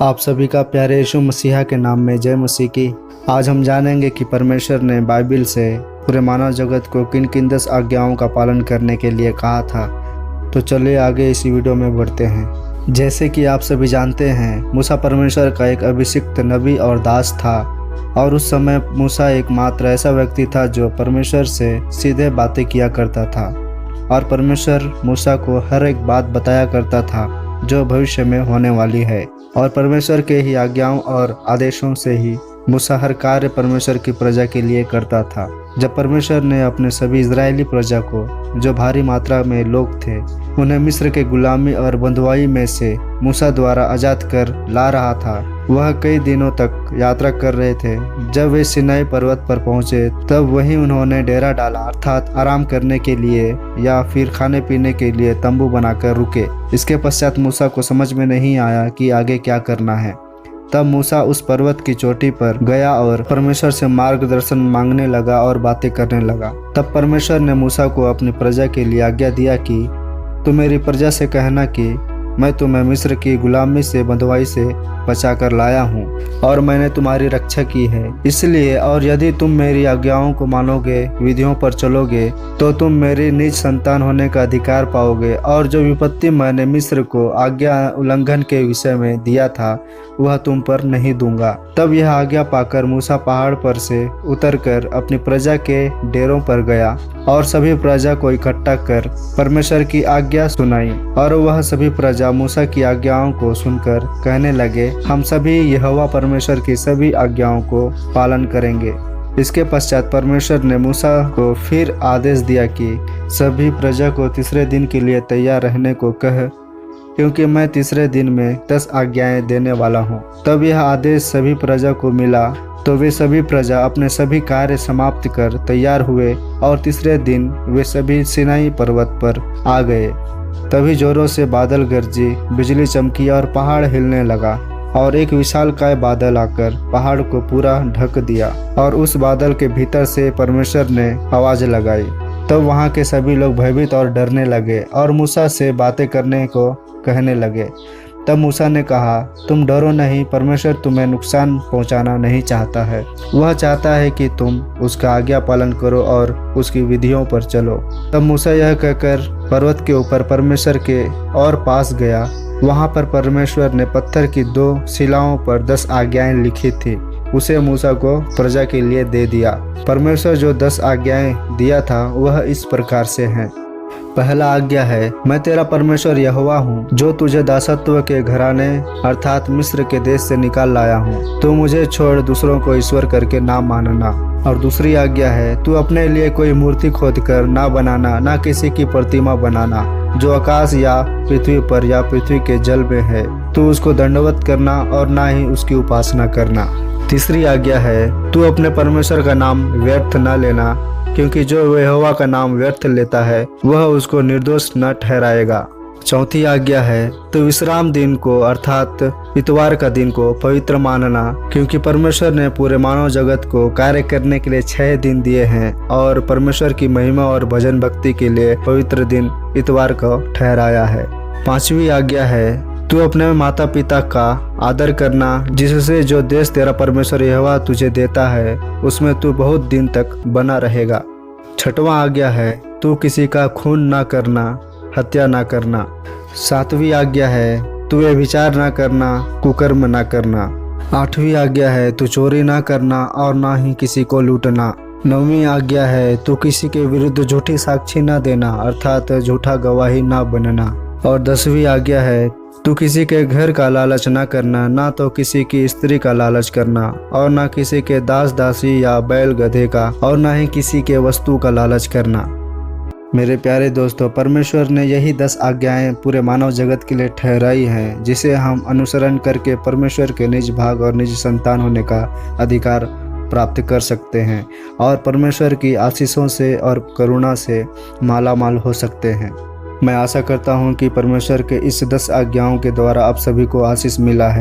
आप सभी का प्यारे यीशु मसीहा के नाम में जय मसीह की। आज हम जानेंगे कि परमेश्वर ने बाइबल से पूरे मानव जगत को किन किन 10 आज्ञाओं का पालन करने के लिए कहा था। तो चलिए आगे इसी वीडियो में बढ़ते हैं। जैसे कि आप सभी जानते हैं, मूसा परमेश्वर का एक अभिषिक्त नबी और दास था और उस समय मूसा एकमात्र ऐसा व्यक्ति था जो परमेश्वर से सीधे बातें किया करता था और परमेश्वर मूसा को हर एक बात बताया करता था जो भविष्य में होने वाली है। और परमेश्वर के ही आज्ञाओं और आदेशों से ही मूसा हर कार्य परमेश्वर की प्रजा के लिए करता था। जब परमेश्वर ने अपने सभी इजरायली प्रजा को, जो भारी मात्रा में लोग थे, उन्हें मिस्र के गुलामी और बंधुआई में से मूसा द्वारा आज़ाद कर ला रहा था, वह कई दिनों तक यात्रा कर रहे थे। जब वे सिनाई पर्वत पर पहुंचे तब वहीं उन्होंने डेरा डाला, अर्थात आराम करने के लिए या फिर खाने पीने के लिए तंबू बनाकर रुके। इसके पश्चात मूसा को समझ में नहीं आया कि आगे क्या करना है। तब मूसा उस पर्वत की चोटी पर गया और परमेश्वर से मार्गदर्शन मांगने लगा और बातें करने लगा। तब परमेश्वर ने मूसा को अपनी प्रजा के लिए आज्ञा दिया कि तू मेरी प्रजा से कहना कि मैं तुम्हें मिस्र की गुलामी से, बंधुआई से बचाकर लाया हूँ और मैंने तुम्हारी रक्षा की है। इसलिए और यदि तुम मेरी आज्ञाओं को मानोगे, विधियों पर चलोगे, तो तुम मेरी निज संतान होने का अधिकार पाओगे और जो विपत्ति मैंने मिस्र को आज्ञा उल्लंघन के विषय में दिया था वह तुम पर नहीं दूंगा। तब यह आज्ञा पाकर मूसा पहाड़ पर से उतरकर अपनी प्रजा के डेरों पर गया और सभी प्रजा को इकट्ठा कर परमेश्वर की आज्ञा सुनाई। और वह सभी प्रजा मूसा की आज्ञाओं को सुनकर कहने लगे, हम सभी यहोवा परमेश्वर की सभी आज्ञाओं को पालन करेंगे। इसके पश्चात परमेश्वर ने मूसा को फिर आदेश दिया कि सभी प्रजा को तीसरे दिन के लिए तैयार रहने को कह, क्योंकि मैं तीसरे दिन में 10 आज्ञाएं देने वाला हूँ। तब यह आदेश सभी प्रजा को मिला तो वे सभी प्रजा अपने सभी कार्य समाप्त कर तैयार हुए और तीसरे दिन वे सभी सिनाई पर्वत पर आ गए। तभी जोरों से बादल गरजी, बिजली चमकी और पहाड़ हिलने लगा और एक विशालकाय बादल आकर पहाड़ को पूरा ढक दिया और उस बादल के भीतर से परमेश्वर ने आवाज लगाई। तब वहाँ के सभी लोग भयभीत और डरने लगे और मूसा से बातें करने को कहने लगे। तब मूसा ने कहा, तुम डरो नहीं, परमेश्वर तुम्हें नुकसान पहुंचाना नहीं चाहता है। वह चाहता है कि तुम उसका आज्ञा पालन करो और उसकी विधियों पर चलो। तब मूसा यह कहकर पर्वत के ऊपर परमेश्वर के और पास गया। वहां पर परमेश्वर ने पत्थर की 2 शिलाओं पर 10 आज्ञाएं लिखी थी, उसे मूसा को प्रजा के लिए दे दिया। परमेश्वर जो 10 आज्ञाएं दिया था वह इस प्रकार से हैं। पहला आज्ञा है, मैं तेरा परमेश्वर यहोवा हूँ जो तुझे दासत्व के घराने अर्थात मिस्र के देश से निकाल लाया हूँ। तू मुझे छोड़ दूसरों को ईश्वर करके ना मानना। और दूसरी आज्ञा है, तू अपने लिए कोई मूर्ति खोद कर ना बनाना, ना किसी की प्रतिमा बनाना जो आकाश या पृथ्वी पर या पृथ्वी के जल में है। तू उसको दंडवत करना और ना ही उसकी उपासना करना। तीसरी आज्ञा है, तू अपने परमेश्वर का नाम व्यर्थ न लेना, क्योंकि जो यहोवा का नाम व्यर्थ लेता है वह उसको निर्दोष न ठहराएगा। चौथी आज्ञा है, तो विश्राम दिन को अर्थात इतवार का दिन को पवित्र मानना, क्योंकि परमेश्वर ने पूरे मानव जगत को कार्य करने के लिए 6 दिन दिए हैं और परमेश्वर की महिमा और भजन भक्ति के लिए पवित्र दिन इतवार को ठहराया है। पांचवी आज्ञा है, तू अपने माता पिता का आदर करना, जिससे जो देश तेरा परमेश्वर यहोवा तुझे देता है उसमें तू बहुत दिन तक बना रहेगा। छठवां आज्ञा है, तू किसी का खून ना करना, हत्या ना करना। सातवीं आज्ञा है, तू व्यभिचार ना करना, कुकर्म ना करना। आठवीं आज्ञा है, तू चोरी ना करना और ना ही किसी को लूटना। नौवीं आज्ञा है, तू किसी के विरुद्ध झूठी साक्षी ना देना अर्थात झूठा गवाही ना बनना। और 10वीं आज्ञा है, तू किसी के घर का लालच ना करना, ना तो किसी की स्त्री का लालच करना और ना किसी के दास दासी या बैल गधे का और ना ही किसी के वस्तु का लालच करना। मेरे प्यारे दोस्तों, परमेश्वर ने यही 10 आज्ञाएं पूरे मानव जगत के लिए ठहराई हैं, जिसे हम अनुसरण करके परमेश्वर के निज भाग और निज संतान होने का अधिकार प्राप्त कर सकते हैं और परमेश्वर की आशीषों से और करुणा से मालामाल हो सकते हैं। मैं आशा करता हूं कि परमेश्वर के इस 10 आज्ञाओं के द्वारा आप सभी को आशीष मिला है।